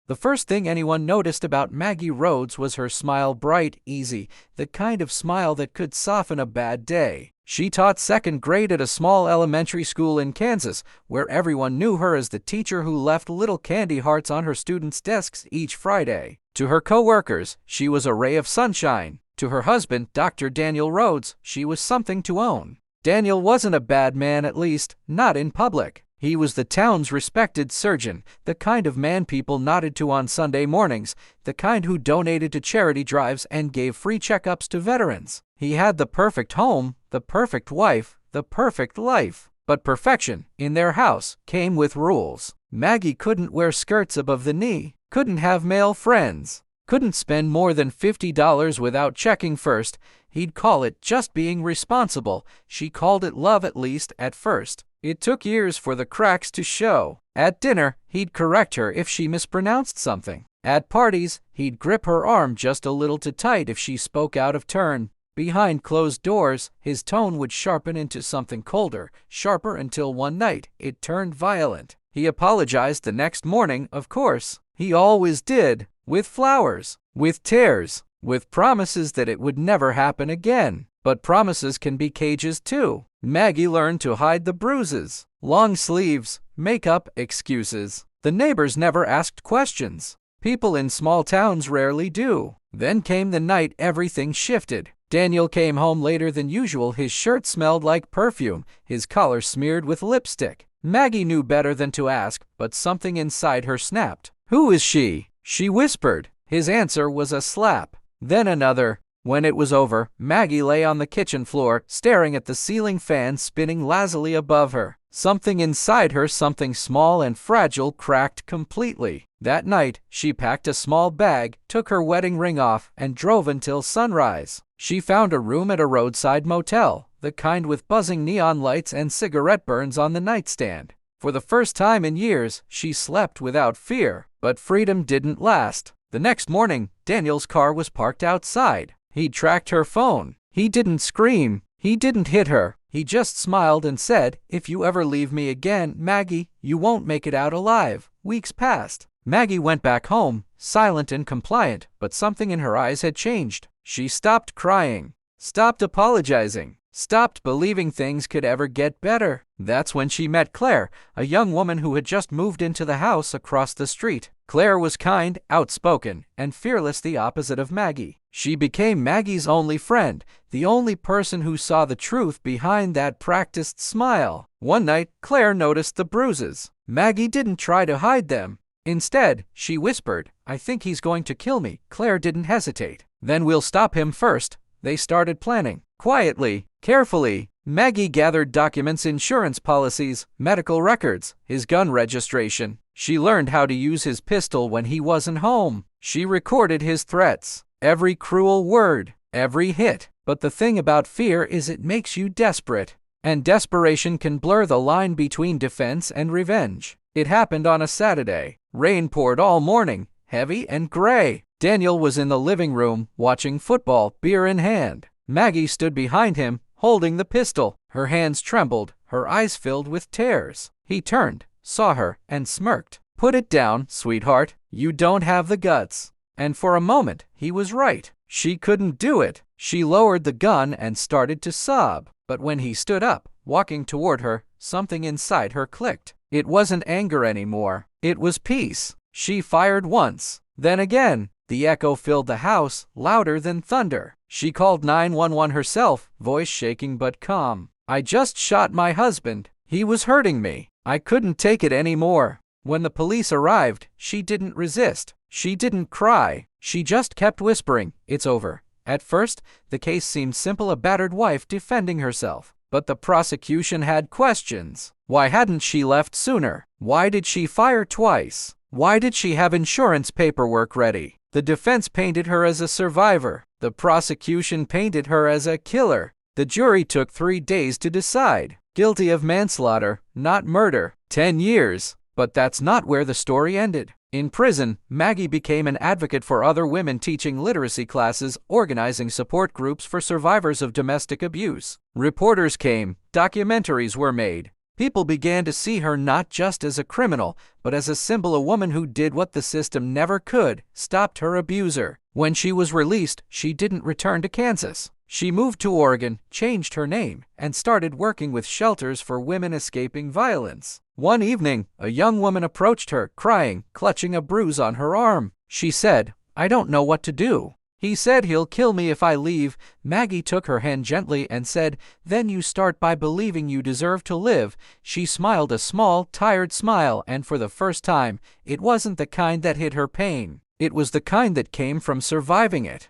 The first thing anyone noticed about Maggie Rhodes was her smile, bright, easy, the kind of smile that could soften a bad day. She taught second grade at a small elementary school in Kansas, where everyone knew her as the teacher who left little candy hearts on her students' desks each Friday. To her co-workers, she was a ray of sunshine. To her husband, Dr. Daniel Rhodes, she was something to own. Daniel wasn't a bad man, at least, not in public. He was the town's respected surgeon, the kind of man people nodded to on Sunday mornings, the kind who donated to charity drives and gave free checkups to veterans. He had the perfect home, the perfect wife, the perfect life. But perfection, in their house, came with rules. Maggie couldn't wear skirts above the knee, couldn't have male friends, couldn't spend more than $50 without checking first. He'd call it just being responsible. She called it love, at least at first. It took years for the cracks to show. At dinner, he'd correct her if she mispronounced something. At parties, he'd grip her arm just a little too tight if she spoke out of turn. Behind closed doors, his tone would sharpen into something colder, sharper, until one night it turned violent. He apologized the next morning, of course. He always did, with flowers, with tears, with promises that it would never happen again. But promises can be cages too. Maggie learned to hide the bruises. Long sleeves, makeup, excuses. The neighbors never asked questions. People in small towns rarely do. Then came the night everything shifted. Daniel came home later than usual. His shirt smelled like perfume, his collar smeared with lipstick. Maggie knew better than to ask, but something inside her snapped. "Who is she?" she whispered. His answer was a slap, then another. When it was over, Maggie lay on the kitchen floor, staring at the ceiling fan spinning lazily above her. Something inside her, something small and fragile, cracked completely. That night, she packed a small bag, took her wedding ring off, and drove until sunrise. She found a room at a roadside motel, the kind with buzzing neon lights and cigarette burns on the nightstand. For the first time in years, she slept without fear. But freedom didn't last. The next morning, Daniel's car was parked outside. He tracked her phone. He didn't scream. He didn't hit her. He just smiled and said, "If you ever leave me again, Maggie, you won't make it out alive." Weeks passed. Maggie went back home, silent and compliant, but something in her eyes had changed. She stopped crying, stopped apologizing, stopped believing things could ever get better. That's when she met Claire, a young woman who had just moved into the house across the street. Claire was kind, outspoken, and fearless, the opposite of Maggie. She became Maggie's only friend, the only person who saw the truth behind that practiced smile. One night, Claire noticed the bruises. Maggie didn't try to hide them. Instead, she whispered, "I think he's going to kill me." Claire didn't hesitate. "Then we'll stop him first." They started planning. Quietly, carefully, Maggie gathered documents, insurance policies, medical records, his gun registration. She learned how to use his pistol when he wasn't home. She recorded his threats, every cruel word, every hit. But the thing about fear is it makes you desperate. And desperation can blur the line between defense and revenge. It happened on a Saturday. Rain poured all morning, heavy and gray. Daniel was in the living room, watching football, beer in hand. Maggie stood behind him, holding the pistol. Her hands trembled, her eyes filled with tears. He turned, saw her, and smirked. "Put it down, sweetheart. You don't have the guts." And for a moment, he was right. She couldn't do it. She lowered the gun and started to sob. But when he stood up, walking toward her, something inside her clicked. It wasn't anger anymore. It was peace. She fired once, then again. The echo filled the house, louder than thunder. She called 911 herself, voice shaking but calm. "I just shot my husband. He was hurting me. I couldn't take it anymore." When the police arrived, she didn't resist. She didn't cry. She just kept whispering, "It's over." At first, the case seemed simple, a battered wife defending herself. But the prosecution had questions. Why hadn't she left sooner? Why did she fire twice? Why did she have insurance paperwork ready? The defense painted her as a survivor. The prosecution painted her as a killer. The jury took 3 days to decide. Guilty of manslaughter, not murder. 10 years. But that's not where the story ended. In prison, Maggie became an advocate for other women, teaching literacy classes, organizing support groups for survivors of domestic abuse. Reporters came, documentaries were made. People began to see her not just as a criminal, but as a symbol, a woman who did what the system never could, stopped her abuser. When she was released, she didn't return to Kansas. She moved to Oregon, changed her name, and started working with shelters for women escaping violence. One evening, a young woman approached her, crying, clutching a bruise on her arm. She said, "I don't know what to do. He said he'll kill me if I leave." Maggie took her hand gently and said, "Then you start by believing you deserve to live." She smiled a small, tired smile, and for the first time, it wasn't the kind that hid her pain. It was the kind that came from surviving it.